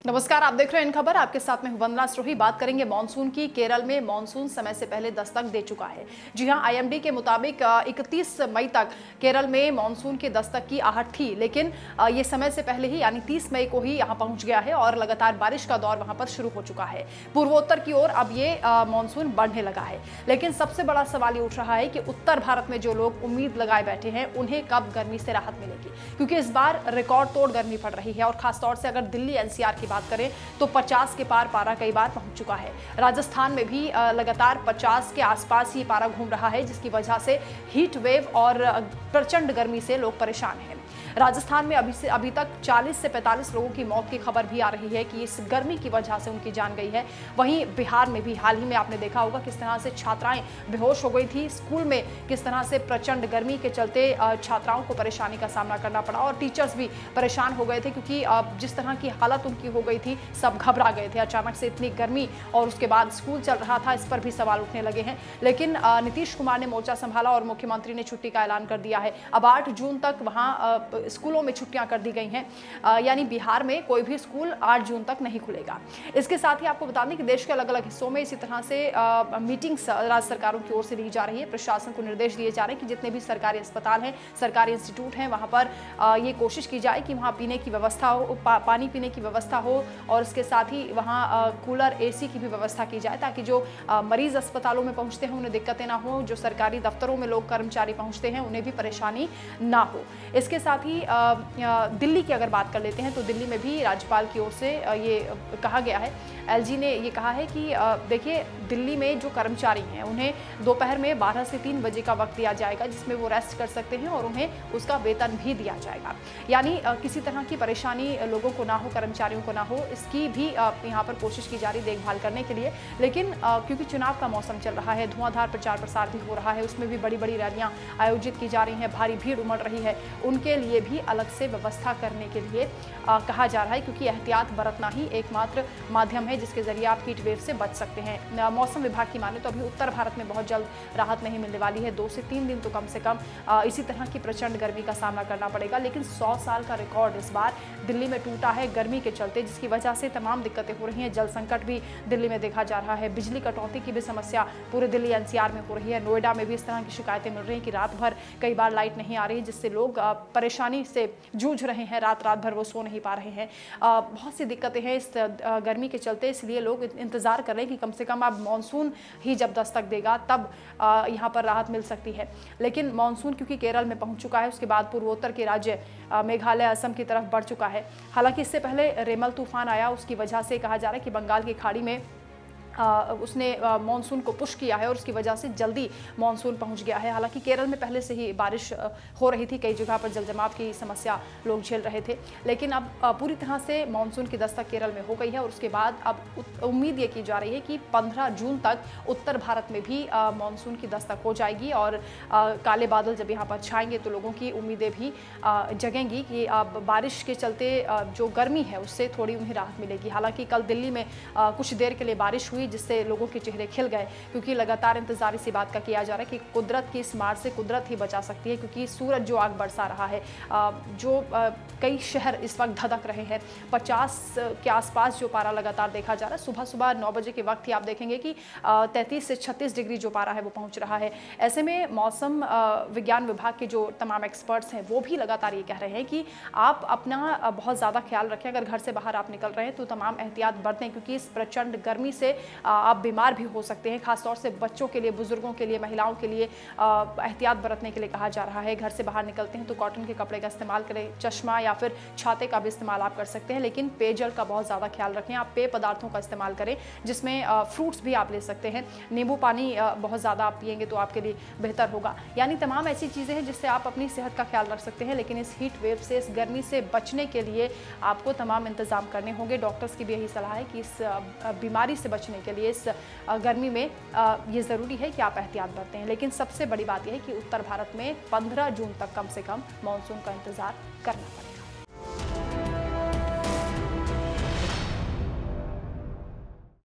नमस्कार, आप देख रहे हैं इन खबर। आपके साथ में वंदना स्रोही। बात करेंगे मानसून की। केरल में मानसून समय से पहले दस्तक दे चुका है। जी हां, आईएमडी के मुताबिक 31 मई तक केरल में मानसून की दस्तक की आहट थी, लेकिन ये समय से पहले ही यानी 30 मई को ही यहां पहुंच गया है और लगातार बारिश का दौर वहां पर शुरू हो चुका है। पूर्वोत्तर की ओर अब ये मानसून बढ़ने लगा है, लेकिन सबसे बड़ा सवाल ये उठ रहा है कि उत्तर भारत में जो लोग उम्मीद लगाए बैठे हैं उन्हें कब गर्मी से राहत मिलेगी, क्योंकि इस बार रिकॉर्ड तोड़ गर्मी पड़ रही है। और खासतौर से अगर दिल्ली एनसीआर की बात करें तो 50 के पार पारा कई बार पहुंच चुका है। राजस्थान में भी लगातार 50 के आसपास ये पारा घूम रहा है, जिसकी वजह से हीट वेव और प्रचंड गर्मी से लोग परेशान हैं। राजस्थान में अभी तक 40 से 45 लोगों की मौत की खबर भी आ रही है कि इस गर्मी की वजह से उनकी जान गई है। वहीं बिहार में भी हाल ही में आपने देखा होगा किस तरह से छात्राएं बेहोश हो गई थी। स्कूल में किस तरह से प्रचंड गर्मी के चलते छात्राओं को परेशानी का सामना करना पड़ा और टीचर्स भी परेशान हो गए थे, क्योंकि जिस तरह की हालत उनकी हो गई थी, सब घबरा गए थे। अचानक से इतनी गर्मी और उसके बाद स्कूल चल रहा था, इस पर भी सवाल उठने लगे हैं। लेकिन नीतीश कुमार ने मोर्चा संभाला और मुख्यमंत्री ने छुट्टी का ऐलान कर दिया है। अब 8 जून तक वहां स्कूलों में छुट्टियां कर दी गई हैं, यानी बिहार में कोई भी स्कूल 8 जून तक नहीं खुलेगा। इसके साथ ही आपको बता दें कि देश के अलग अलग हिस्सों में इसी तरह से मीटिंग्स राज्य सरकारों की ओर से ली जा रही है। प्रशासन को निर्देश दिए जा रहे हैं कि जितने भी सरकारी अस्पताल हैं, सरकारी इंस्टीट्यूट हैं, वहां पर ये कोशिश की जाए कि वहां पीने की व्यवस्था हो, पानी पीने की व्यवस्था हो और इसके साथ ही वहां कूलर, एसी की भी व्यवस्था की जाए, ताकि जो मरीज अस्पतालों में पहुंचते हैं उन्हें दिक्कतें ना हो, जो सरकारी दफ्तरों में लोग कर्मचारी पहुंचते हैं उन्हें भी परेशानी ना हो। इसके साथ ही दिल्ली की अगर बात कर लेते हैं तो दिल्ली में भी राज्यपाल की ओर से ये कहा गया है, एलजी ने ये कहा है कि देखिए, दिल्ली में जो कर्मचारी हैं उन्हें दोपहर में 12 से 3 बजे का वक्त दिया जाएगा, जिसमें वो रेस्ट कर सकते हैं और उन्हें उसका वेतन भी दिया जाएगा। यानी किसी तरह की परेशानी लोगों को ना हो, कर्मचारियों को ना हो, इसकी भी यहाँ पर कोशिश की जा रही देखभाल करने के लिए। लेकिन क्योंकि चुनाव का मौसम चल रहा है, धुआंधार प्रचार प्रसार भी हो रहा है, उसमें भी बड़ी बड़ी रैलियाँ आयोजित की जा रही हैं, भारी भीड़ उमड़ रही है, उनके लिए भी अलग से व्यवस्था करने के लिए कहा जा रहा है, क्योंकि एहतियात बरतना ही एकमात्र माध्यम है जिसके जरिए आप हीट वेव से बच सकते हैं। मौसम विभाग की माने तो अभी उत्तर भारत में बहुत जल्द राहत नहीं मिलने वाली है। 2 से 3 दिन तो कम से कम इसी तरह की प्रचंड गर्मी का सामना करना पड़ेगा। लेकिन 100 साल का रिकॉर्ड इस बार दिल्ली में टूटा है गर्मी के चलते, जिसकी वजह से तमाम दिक्कतें हो रही हैं। जल संकट भी दिल्ली में देखा जा रहा है, बिजली कटौती की भी समस्या पूरे दिल्ली एनसीआर में हो रही है। नोएडा में भी इस तरह की शिकायतें मिल रही हैं कि रात भर कई बार लाइट नहीं आ रही, जिससे लोग परेशानी से जूझ रहे हैं, रात भर वो सो नहीं पा रहे हैं। बहुत सी दिक्कतें हैं इस गर्मी के चलते, इसलिए लोग इंतजार कर रहे हैं कि कम से कम अब मानसून ही जब दस्तक देगा तब यहाँ पर राहत मिल सकती है। लेकिन मानसून क्योंकि केरल में पहुंच चुका है, उसके बाद पूर्वोत्तर के राज्य मेघालय, असम की तरफ बढ़ चुका है। हालांकि इससे पहले रेमल तूफान आया, उसकी वजह से कहा जा रहा है कि बंगाल की खाड़ी में उसने मानसून को पुश किया है और उसकी वजह से जल्दी मानसून पहुंच गया है। हालांकि केरल में पहले से ही बारिश हो रही थी, कई जगह पर जलजमाव की समस्या लोग झेल रहे थे, लेकिन अब पूरी तरह से मानसून की दस्तक केरल में हो गई है। और उसके बाद अब उम्मीद ये की जा रही है कि 15 जून तक उत्तर भारत में भी मानसून की दस्तक हो जाएगी और काले बादल जब यहाँ पर छाएंगे तो लोगों की उम्मीदें भी जगेंगी कि अब बारिश के चलते जो गर्मी है उससे थोड़ी उन्हें राहत मिलेगी। हालांकि कल दिल्ली में कुछ देर के लिए बारिश हुई, जिससे लोगों के चेहरे खिल गए, क्योंकि लगातार इंतजार इसी बात का किया जा रहा है कि कुदरत की इस मार से कुदरत ही बचा सकती है, क्योंकि सूरज जो आग बरसा रहा है, जो कई शहर इस वक्त धधक रहे हैं। 50 के आसपास जो पारा लगातार देखा जा रहा है। सुबह सुबह 9 बजे के वक्त ही आप देखेंगे कि 33 से 36 डिग्री जो पारा है वो पहुंच रहा है। ऐसे में मौसम विज्ञान विभाग के जो तमाम एक्सपर्ट्स हैं वो भी लगातार ये कह रहे हैं कि आप अपना बहुत ज़्यादा ख्याल रखें। अगर घर से बाहर आप निकल रहे हैं तो तमाम एहतियात बरतें, क्योंकि इस प्रचंड गर्मी से आप बीमार भी हो सकते हैं। खासतौर से बच्चों के लिए, बुजुर्गों के लिए, महिलाओं के लिए एहतियात बरतने के लिए कहा जा रहा है। घर से बाहर निकलते हैं तो कॉटन के कपड़े का इस्तेमाल करें, चश्मा या फिर छाते का भी इस्तेमाल आप कर सकते हैं। लेकिन पेयजल का बहुत ज़्यादा ख्याल रखें। आप पेय पदार्थों का इस्तेमाल करें, जिसमें फ्रूट्स भी आप ले सकते हैं। नींबू पानी बहुत ज़्यादा आप पिएंगे तो आपके लिए बेहतर होगा। यानी तमाम ऐसी चीज़ें हैं जिससे आप अपनी सेहत का ख्याल रख सकते हैं। लेकिन इस हीट वेव से, इस गर्मी से बचने के लिए आपको तमाम इंतजाम करने होंगे। डॉक्टर्स की भी यही सलाह है कि इस बीमारी से बचने के लिए, इस गर्मी में ये ज़रूरी है कि आप एहतियात बरतें। लेकिन सबसे बड़ी बात यह है कि उत्तर भारत में 15 जून तक कम से कम मानसून का इंतजार करना पड़ेगा।